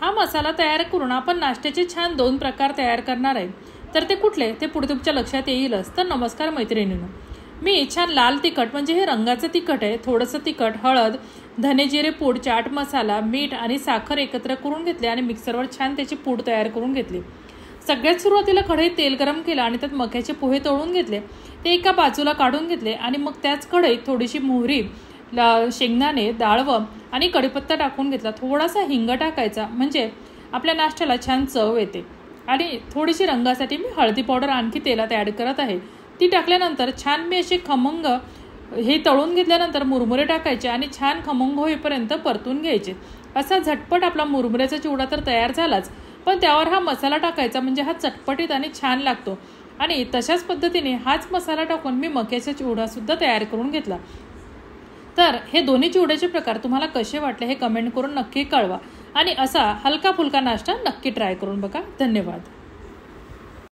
हा मसाला तयार करून आपण नाश्त्याचे छान 2 प्रकार तयार करणार आहे. तर ते कुठले ते पुढे तुमच्या लक्षात येईलच. तर नमस्कार मैत्रिणींनो, मी छान लाल तिखट म्हणजे हे रंगाचं तिखट आहे, थोडंसं तिखट, हळद, धने जिरे पूड, चाट मसाला, मीठ आणि साखर एकत्र करून घेतले आणि मिक्सरवर छान त्याची पूड तयार करून घेतली. सगळ्यात सुरुवातीला कढईत तेल गरम केलं आणि त्यात मक्याचे पोहे तळून घेतले. ते एका बाजूला काढून घेतले आणि मग त्याच कढईत थोडीशी मोहरी, शेंगदाणे, डाळवं आणि कढीपत्ता टाकून घेतला. थोडासा हिंग टाकायचा म्हणजे आपल्या नाश्त्याला छान चव येते. आणि थोडीशी रंगासाठी मी हळदी पावडर आणखी तेलात ॲड करत आहे. ती टाकल्यानंतर छान मी असे खमंग हे तळून घेतल्यानंतर मुरमुरे टाकायचे आणि छान खमंग होईपर्यंत परतून घ्यायचे. असा झटपट आपला मुरमुऱ्याचा चिवडा तर तयार झालाच, पण त्यावर हा मसाला टाकायचा म्हणजे हा चटपटीत आणि छान लागतो. आणि तशाच पद्धतीने हाच मसाला टाकून मी मक्याचा चिवडासुद्धा तयार करून घेतला. तर हे दोन्ही चिवड्याचे प्रकार तुम्हाला कसे वाटले हे कमेंट करून नक्की कळवा आणि असा हलका फुलका नाश्ता नक्की ट्राय करून बघा. धन्यवाद.